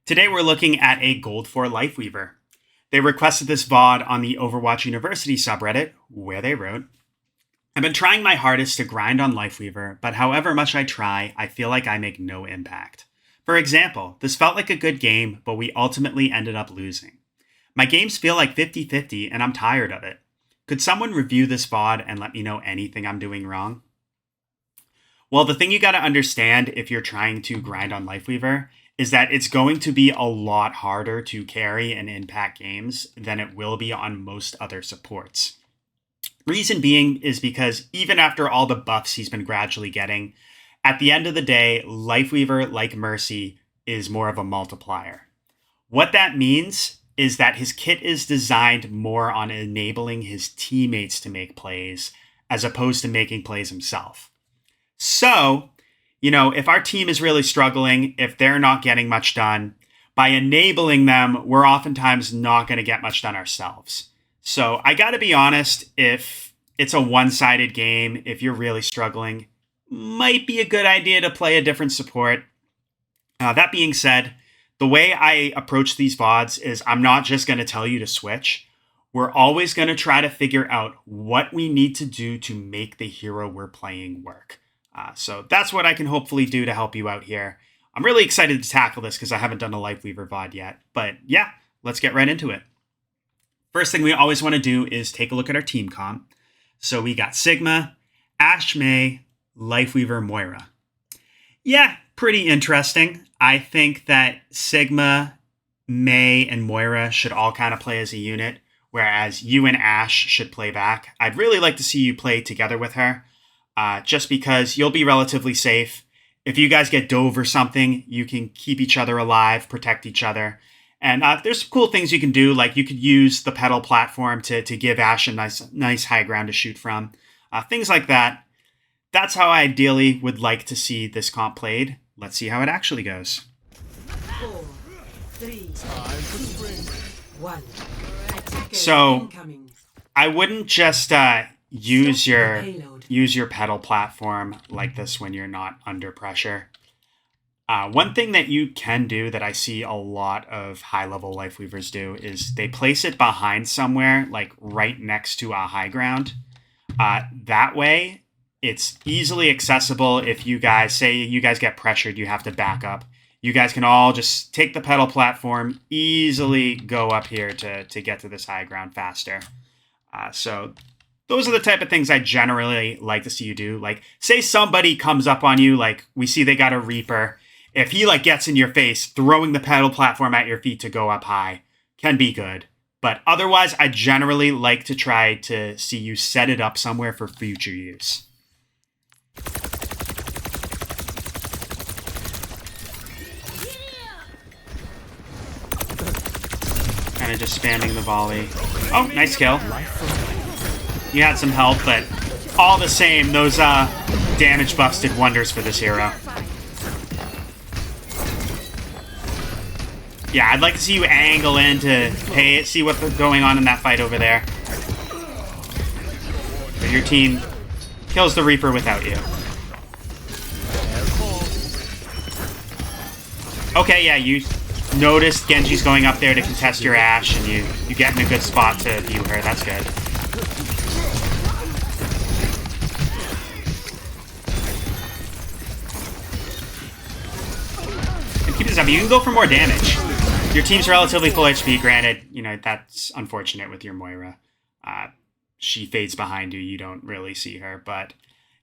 Today we're looking at a gold 4 Lifeweaver. They requested this VOD on the Overwatch University subreddit, where they wrote, I've been trying my hardest to grind on Lifeweaver, but however much I try, I feel like I make no impact. For example, this felt like a good game, but we ultimately ended up losing. My games feel like 50-50 and I'm tired of it. Could someone review this VOD and let me know anything I'm doing wrong? Well, the thing you gotta understand if you're trying to grind on Lifeweaver is that it's going to be a lot harder to carry and impact games than it will be on most other supports. Reason being is because even after all the buffs he's been gradually getting, at the end of the day, Lifeweaver, like Mercy, is more of a multiplier. What that means is that his kit is designed more on enabling his teammates to make plays as opposed to making plays himself. So, if our team is really struggling, if they're not getting much done, by enabling them, we're oftentimes not going to get much done ourselves. So I got to be honest, if it's a one-sided game, if you're really struggling, might be a good idea to play a different support. That being said, the way I approach these VODs is I'm not just going to tell you to switch. We're always going to try to figure out what we need to do to make the hero we're playing work. So that's what I can hopefully do to help you out here. I'm really excited to tackle this because I haven't done a Lifeweaver VOD yet. But yeah, let's get right into it. First thing we always want to do is take a look at our team comp. So we got Sigma, Ashe May, Lifeweaver, Moira. Yeah, pretty interesting. I think that Sigma, May, and Moira should all kind of play as a unit, whereas you and Ashe should play back. I'd really like to see you play together with her. Just because you'll be relatively safe. If you guys get dove or something, you can keep each other alive, protect each other. And there's some cool things you can do, like you could use the pedal platform to give Ashe a nice high ground to shoot from. Things like that. That's how I ideally would like to see this comp played. Let's see how it actually goes. 4, 3, 2, 1. So I wouldn't just use your pedal platform like this when you're not under pressure. One thing that you can do that I see a lot of high-level Lifeweavers do is they place it behind somewhere, like right next to a high ground. That way, it's easily accessible if you guys, say you guys get pressured, you have to back up. You guys can all just take the pedal platform, easily go up here to get to this high ground faster. So those are the type of things I generally like to see you do. Like, say somebody comes up on you, like we see they got a Reaper. If he gets in your face, throwing the pedal platform at your feet to go up high can be good. But otherwise, I generally like to try to see you set it up somewhere for future use. Kind of just spamming the volley. Oh, nice kill. You had some help, but all the same, those damage buffs did wonders for this hero. Yeah, I'd like to see you angle in to see what's going on in that fight over there. But your team kills the Reaper without you. Okay, yeah, you noticed Genji's going up there to contest your Ashe, and you get in a good spot to view her. That's good. Keep this up. You can go for more damage. Your team's relatively full HP. Granted, that's unfortunate with your Moira. She fades behind you. You don't really see her. But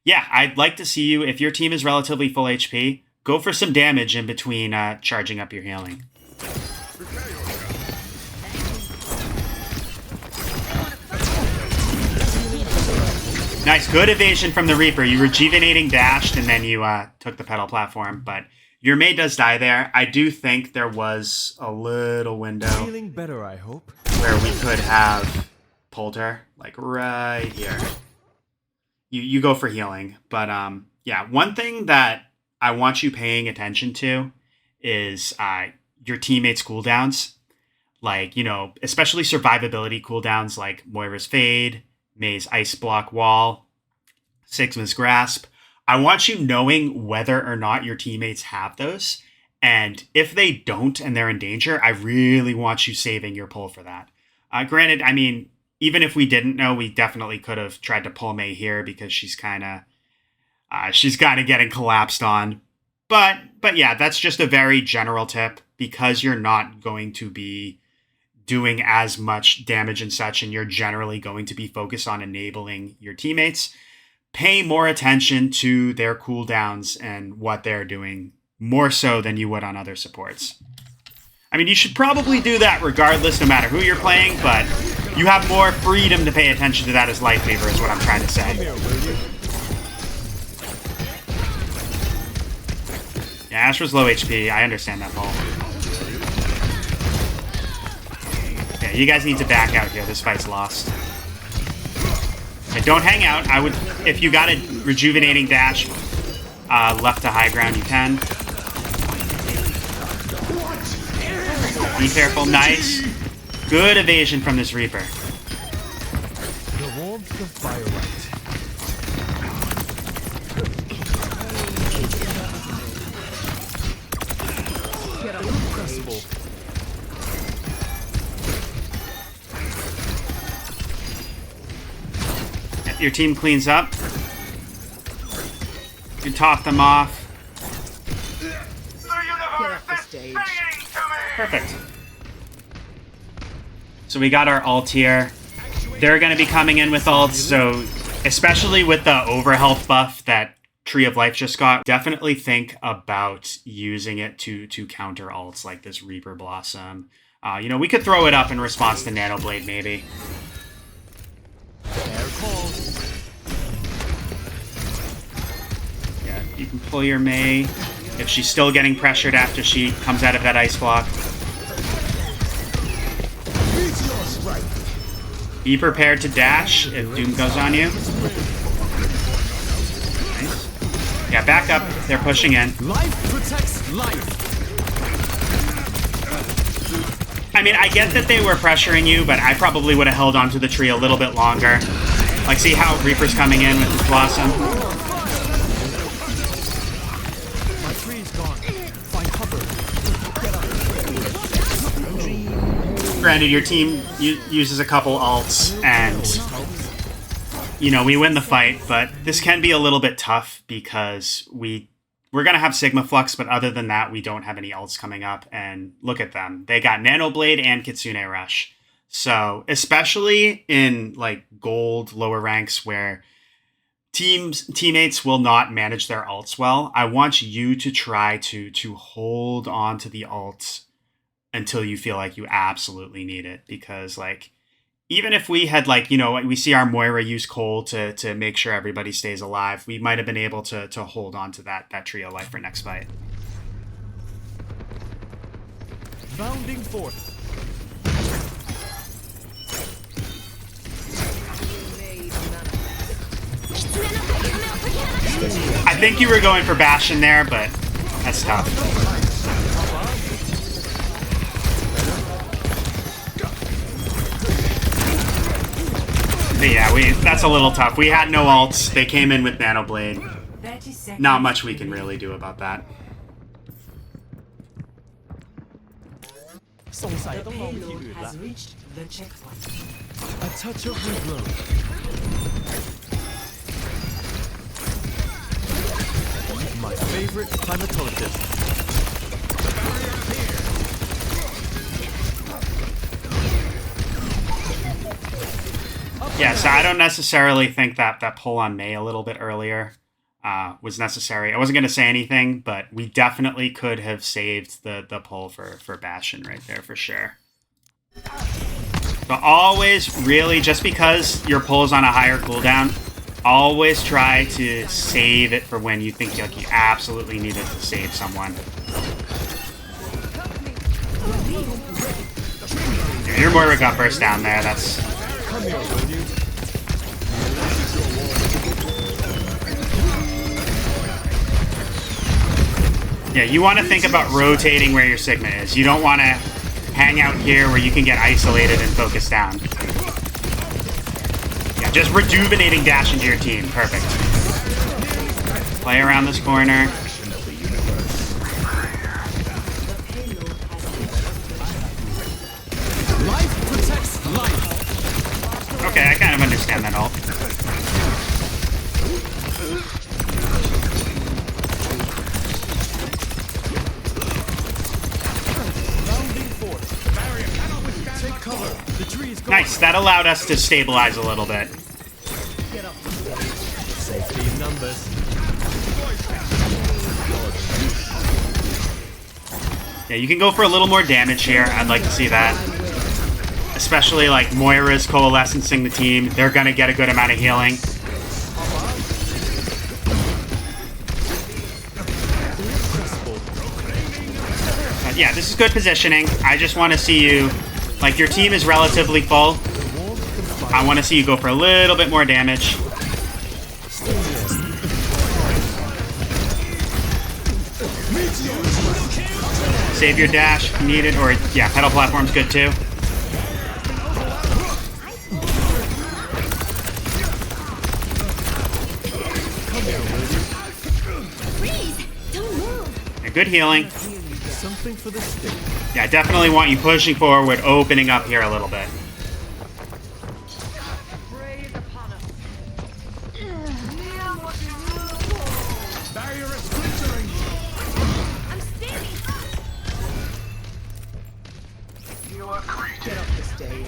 yeah, I'd like to see you, if your team is relatively full HP, go for some damage in between charging up your healing. Nice, good evasion from the Reaper. You rejuvenating dashed, and then you took the pedal platform, but your May does die there. I do think there was a little window Feeling better, I hope, where we could have pulled her, like right here. You go for healing, but yeah, one thing that I want you paying attention to is your teammates' cooldowns. Like, especially survivability cooldowns like Moira's Fade, May's Ice Block Wall, Sigma's Grasp. I want you knowing whether or not your teammates have those And if they don't and they're in danger, I really want you saving your pull for that. Granted, I mean, even if we didn't know, we definitely could have tried to pull Mei here because she's kind of getting collapsed on. But yeah, that's just a very general tip, because you're not going to be doing as much damage and such, and you're generally going to be focused on enabling your teammates. Pay more attention to their cooldowns and what they're doing, more so than you would on other supports. I mean, you should probably do that regardless, no matter who you're playing, but you have more freedom to pay attention to that as Lifeweaver, is what I'm trying to say. Yeah, Ash was low HP. I understand that, Paul. Yeah, you guys need to back out here. This fight's lost. Yeah, don't hang out. I would, if you got a rejuvenating dash left to high ground, you can. Be careful. Nice. Good evasion from this Reaper. The warmth of firelight. Impressible. Your team cleans up. You top them off. Get off the stage. Perfect. So we got our ult here. They're going to be coming in with ults, so especially with the overhealth buff that Tree of Life just got, definitely think about using it to counter ults like this Reaper Blossom. You know, we could throw it up in response to Nano Blade, maybe. Yeah, you can pull your Mei if she's still getting pressured after she comes out of that ice block. Be prepared to dash if Doom goes on you. Nice. Yeah, back up. They're pushing in. Life protects life. I mean, I get that they were pressuring you, but I probably would have held onto the tree a little bit longer. Like, see how Reaper's coming in with his Blossom? My tree's gone. Find cover. Get up. Granted, your team uses a couple ults, and, you know, we win the fight, but this can be a little bit tough because we're going to have Sigma Flux, but other than that, we don't have any ults coming up, and look at them. They got Nano Blade and Kitsune Rush. So, especially in, like, gold lower ranks where teammates will not manage their ults well, I want you to try to hold on to the ult until you feel like you absolutely need it. Because, like, even if we had, like, you know, we see our Moira use coal to make sure everybody stays alive, we might have been able to hold on to that trio life for next fight. Bounding forth. I think you were going for Bastion there, but that's tough. But yeah, that's a little tough. We had no ults. They came in with Nano Blade. Not much we can really do about that. The payload has reached the checkpoint. A touch of regrowth. My favorite climatologist. Yeah, so I don't necessarily think that pull on Mei a little bit earlier was necessary. I wasn't going to say anything, but we definitely could have saved the pull for Bastion right there for sure. So always, really, just because your pull is on a higher cooldown, always try to save it for when you think like you absolutely need it to save someone. Yeah, your Moira got burst down there. That's... Come here, will you? Yeah, you want to think about rotating where your Sigma is. You don't want to hang out here where you can get isolated and focus down. Yeah, just rejuvenating dash into your team. Perfect. Play around this corner. find that ult. Take cover. The tree is gone. Nice, that allowed us to stabilize a little bit. Safety in numbers. Yeah, you can go for a little more damage here. I'd like to see that. Especially like Moira's coalescing the team. They're gonna get a good amount of healing. But yeah, this is good positioning. I just want to see you, like your team is relatively full. I want to see you go for a little bit more damage. Save your dash if needed, or yeah, pedal platform's good too. Yeah, good healing. Something for the stick. Yeah, I definitely want you pushing forward, opening up here a little bit. Get off the stage.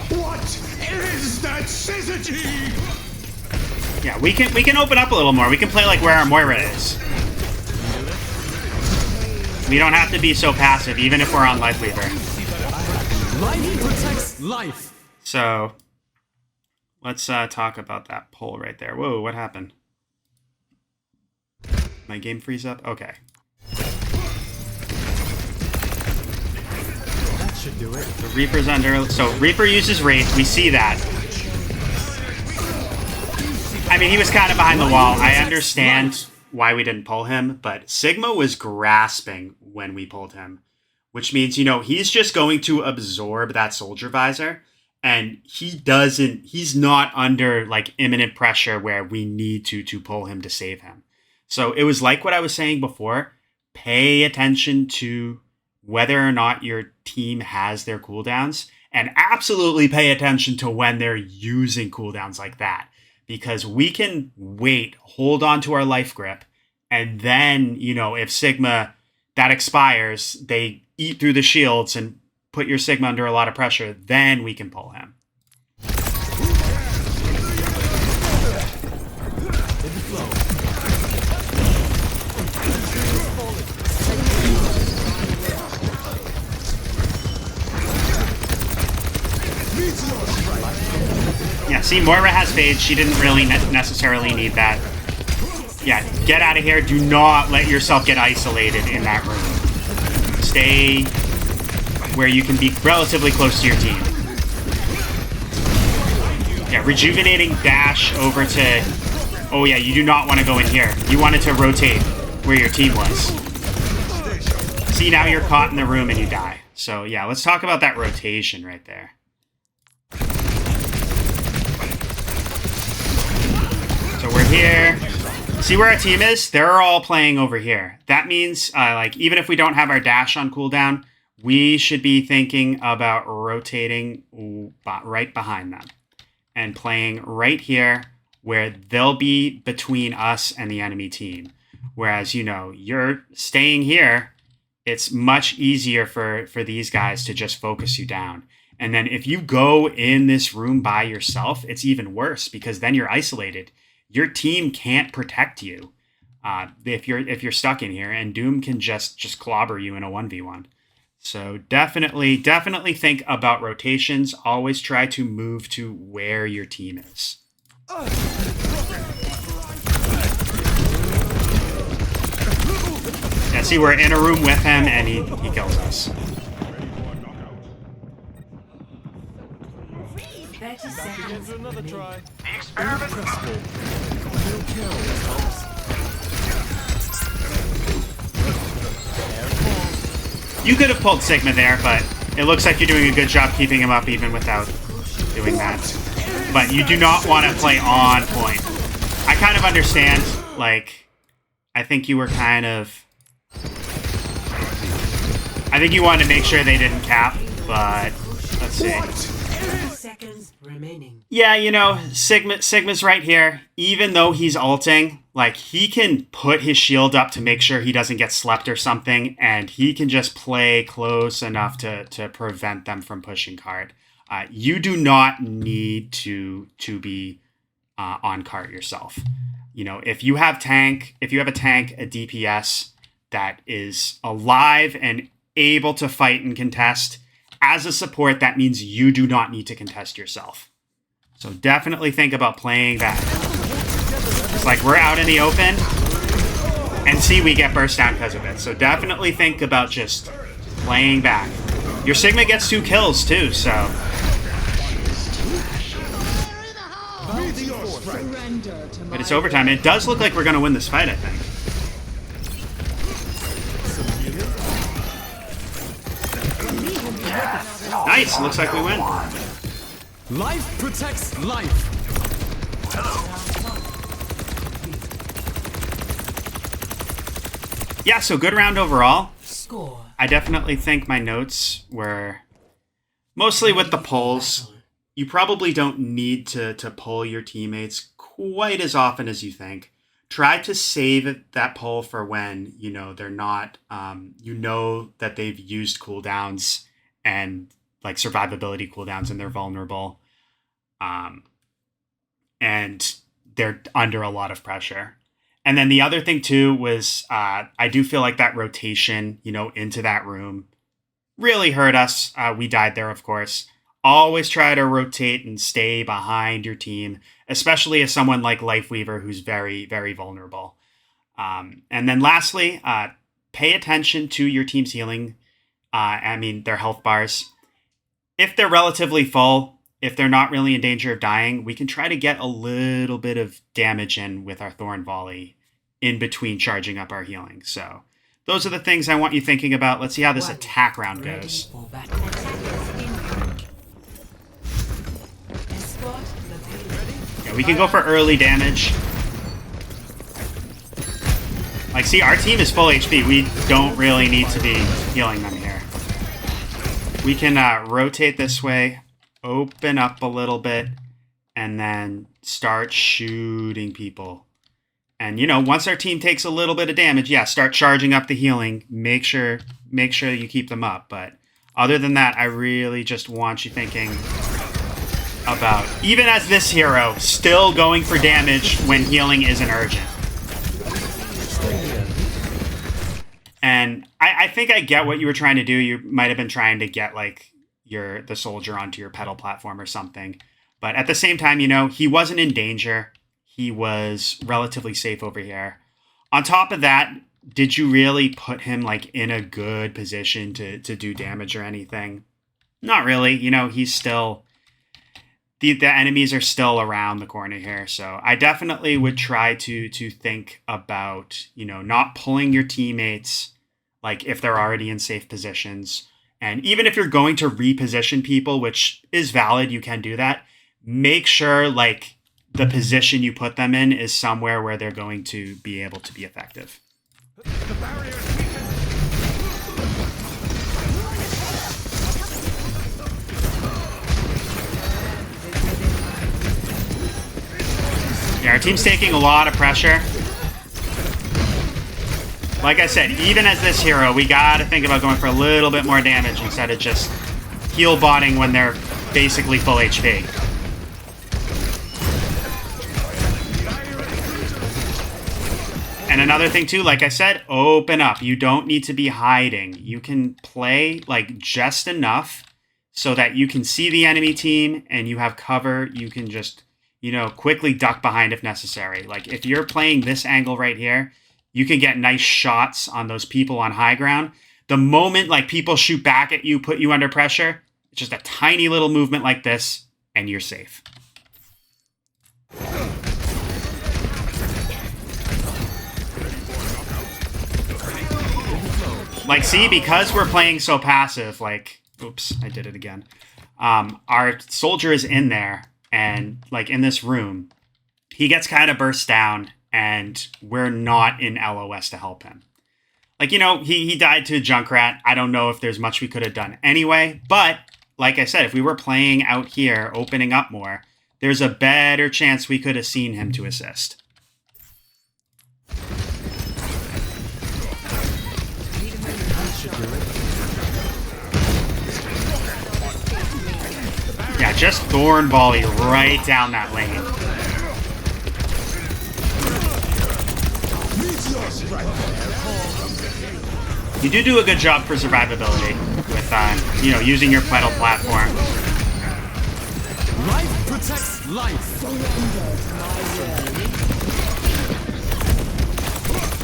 What is that syzygy? Yeah, we can open up a little more. We can play like where our Moira is. We don't have to be so passive, even if we're on Lifeweaver. Life protects life. So, let's talk about that poll right there. Whoa, what happened? My game freeze up? Okay. That should do it. So Reaper's under... So, Reaper uses Wraith. We see that. I mean, he was kind of behind the wall. I understand why we didn't pull him, but Sigma was grasping when we pulled him. Which means, you know, he's just going to absorb that Soldier Visor. And he's not under, like, imminent pressure where we need to pull him to save him. So it was like what I was saying before. Pay attention to whether or not your team has their cooldowns. And absolutely pay attention to when they're using cooldowns like that. Because we can wait, hold on to our life grip. And then, you know, if Sigma, that expires, they eat through the shields and put your Sigma under a lot of pressure, then we can pull him. Yeah, see, Moira has Fade. She didn't really necessarily need that. Yeah, get out of here. Do not let yourself get isolated in that room. Stay where you can be relatively close to your team. Yeah, rejuvenating dash over to... Oh yeah, you do not want to go in here. You wanted to rotate where your team was. See, now you're caught in the room and you die. So yeah, let's talk about that rotation right there. So we're here. See where our team is? They're all playing over here. That means, like, even if we don't have our dash on cooldown, we should be thinking about rotating right behind them and playing right here where they'll be between us and the enemy team. Whereas, you know, you're staying here, it's much easier for these guys to just focus you down. And then if you go in this room by yourself, it's even worse because then you're isolated. Your team can't protect you if you're stuck in here, and Doom can just clobber you in a 1v1. So definitely think about rotations. Always try to move to where your team is. Yeah, see, we're in a room with him, and he kills us. 30 seconds. Another try. You could have pulled Sigma there, but it looks like you're doing a good job keeping him up even without doing that. But you do not want to play on point. I kind of understand, like, I think you were kind of I think you wanted to make sure they didn't cap, but let's see. 30 seconds remaining. Yeah, you know, Sigma's right here. Even though he's ulting, like, he can put his shield up to make sure he doesn't get slept or something, and he can just play close enough to prevent them from pushing cart. You do not need to be on cart yourself. You know, if you have a tank, a DPS that is alive and able to fight and contest, as a support, that means you do not need to contest yourself. So definitely think about playing that. It's like we're out in the open, and see, we get burst down because of it. So definitely think about just playing back. Your Sigma gets 2 kills too, so. But it's overtime. It does look like we're going to win this fight, I think. Nice. Looks like we win. Life protects life. Yeah, so good round overall. Score. I definitely think my notes were mostly with the pulls. You probably don't need to pull your teammates quite as often as you think. Try to save that pull for when, you know, they're not, you know that they've used cooldowns and like survivability cooldowns and they're vulnerable. And they're under a lot of pressure. And then the other thing too was I do feel like that rotation, you know, into that room really hurt us. We died there, of course. Always try to rotate and stay behind your team, especially as someone like Lifeweaver who's very, very vulnerable. And then lastly, pay attention to your team's healing. Their health bars. If they're relatively full, if they're not really in danger of dying, we can try to get a little bit of damage in with our Thorn Volley in between charging up our healing. So those are the things I want you thinking about. Let's see how this attack round goes. Yeah, we can go for early damage. Like, see, our team is full HP. We don't really need to be healing them here. We can rotate this way, open up a little bit, and then start shooting people. And, you know, once our team takes a little bit of damage, yeah, start charging up the healing. Make sure you keep them up. But other than that, I really just want you thinking about, even as this hero, still going for damage when healing isn't urgent. And I think I get what you were trying to do. You might have been trying to get like the soldier onto your pedal platform or something. But at the same time, you know, he wasn't in danger. He was relatively safe over here. On top of that, did you really put him like in a good position to do damage or anything? Not really. You know, he's still, the enemies are still around the corner here. So I definitely would try to think about, you know, not pulling your teammates like if they're already in safe positions. And even if you're going to reposition people, which is valid, you can do that. Make sure like the position you put them in is somewhere where they're going to be able to be effective. Yeah, our team's taking a lot of pressure. Like I said, even as this hero, we gotta think about going for a little bit more damage instead of just heal botting when they're basically full HP. And another thing too, like I said, open up. You don't need to be hiding. You can play like just enough so that you can see the enemy team and you have cover. You can just, you know, quickly duck behind if necessary. Like if you're playing this angle right here, you can get nice shots on those people on high ground. The moment like people shoot back at you, put you under pressure, it's just a tiny little movement like this and you're safe. Like, see, because we're playing so passive, like, oops, I did it again. Our soldier is in there and like in this room, he gets kind of burst down and we're not in LOS to help him. Like, he died to Junkrat. I don't know if there's much we could have done anyway. But, like I said, if we were playing out here, opening up more, there's a better chance we could have seen him to assist. Yeah, just Thorn Volley right down that lane. You do a good job for survivability with, using your pedal platform. Life protects life.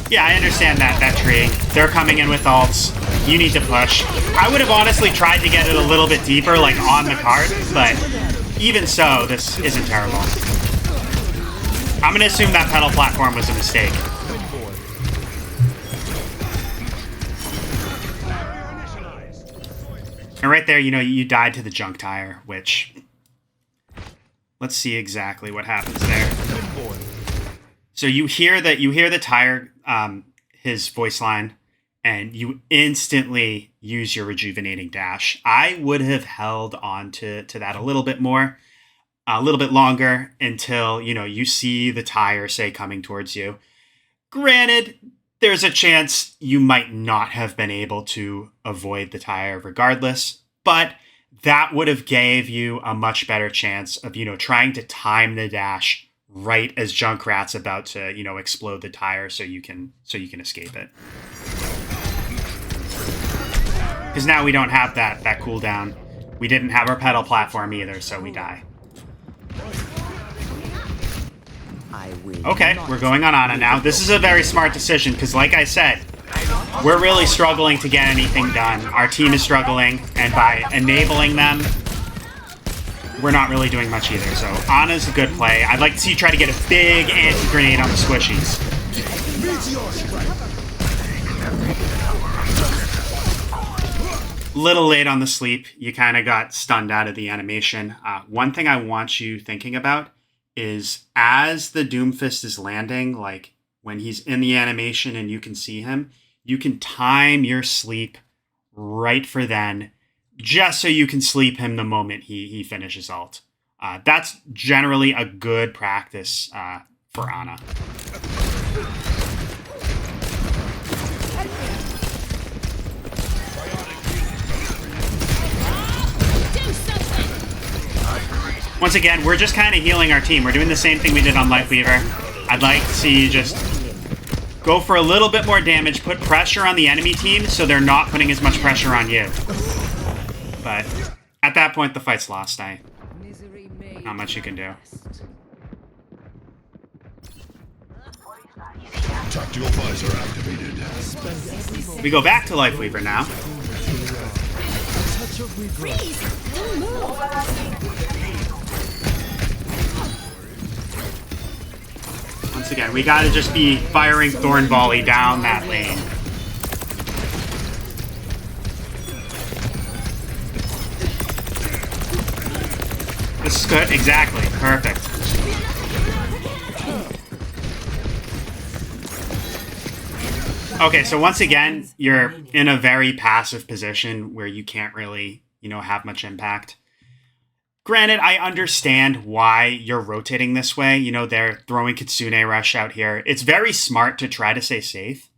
Yeah, I understand that tree. They're coming in with ults. You need to push. I would have honestly tried to get it a little bit deeper, like on the cart, but even so, this isn't terrible. I'm going to assume that pedal platform was a mistake. And right there, you died to the junk tire, which... Let's see exactly what happens there. So you hear the tire, his voice line, and you instantly use your rejuvenating dash. I would have held on to that a little bit more, a little bit longer until, you see the tire, say, coming towards you. Granted, there's a chance you might not have been able to avoid the tire regardless, but that would have gave you a much better chance of, trying to time the dash right as Junkrat's about to, explode the tire so you can escape it. Because now we don't have that cooldown. We didn't have our pedal platform either, so we die. Okay, we're going on Ana now. This is a very smart decision, because like I said, we're really struggling to get anything done. Our team is struggling, and by enabling them, we're not really doing much either. So Ana's a good play. I'd like to see you try to get a big anti-grenade on the squishies. Little late on the sleep. You kind of got stunned out of the animation. One thing I want you thinking about is as the Doomfist is landing, like when he's in the animation and you can see him, you can time your sleep right for then, just so you can sleep him the moment he finishes ult. That's generally a good practice for Ana. Once again, we're just kind of healing our team. We're doing the same thing we did on Lifeweaver. I'd like to see you just go for a little bit more damage, put pressure on the enemy team so they're not putting as much pressure on you. But at that point, the fight's lost. Not much you can do. Tactical visor activated. We go back to Lifeweaver now. Freeze! Don't move! Once again, we gotta just be firing Thorn Volley down that lane. This is good. Exactly. Perfect. Okay, so once again, you're in a very passive position where you can't really, have much impact. Granted, I understand why you're rotating this way. They're throwing Kitsune Rush out here. It's very smart to try to stay safe.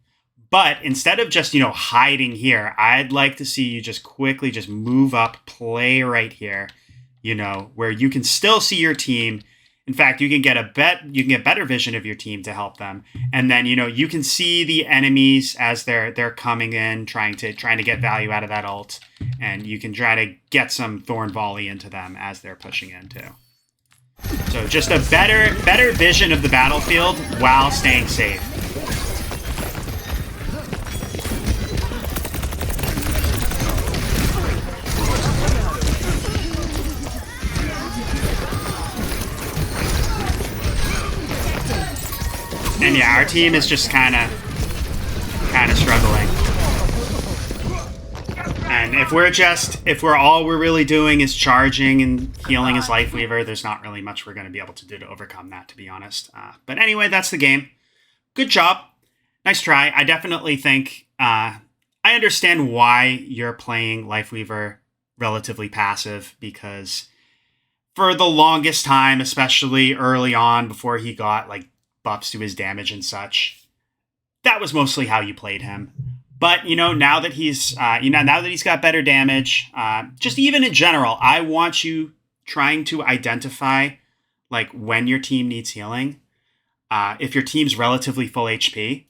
But instead of just, hiding here, I'd like to see you just quickly just move up, play right here, where you can still see your team. In fact, you can get better vision of your team to help them. And then, you can see the enemies as they're coming in, trying to get value out of that ult. And you can try to get some Thorn Volley into them as they're pushing in too. So just a better vision of the battlefield while staying safe. And yeah, our team is just kind of struggling. And if all we're really doing is charging and healing as Lifeweaver, there's not really much we're going to be able to do to overcome that, to be honest. But anyway, that's the game. Good job. Nice try. I definitely think I understand why you're playing Lifeweaver relatively passive, because for the longest time, especially early on before he got like buffs to his damage and such, that was mostly how you played him. But, now that he's got better damage, just even in general, I want you trying to identify like when your team needs healing. If your team's relatively full HP,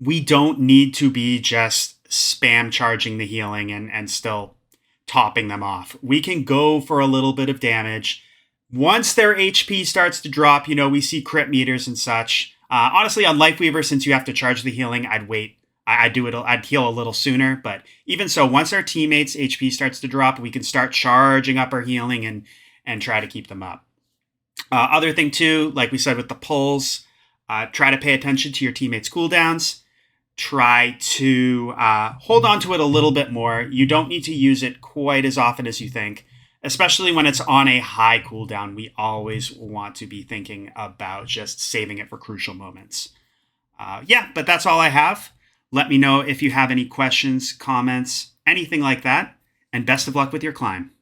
we don't need to be just spam charging the healing and still topping them off. We can go for a little bit of damage. Once their HP starts to drop, we see crit meters and such. Honestly, on Lifeweaver, since you have to charge the healing, I'd wait. I'd heal a little sooner. But even so, once our teammates' HP starts to drop, we can start charging up our healing and try to keep them up. Other thing too, like we said with the pulls, try to pay attention to your teammates' cooldowns. Try to hold on to it a little bit more. You don't need to use it quite as often as you think, especially when it's on a high cooldown. We always want to be thinking about just saving it for crucial moments. But that's all I have. Let me know if you have any questions, comments, anything like that, and best of luck with your climb.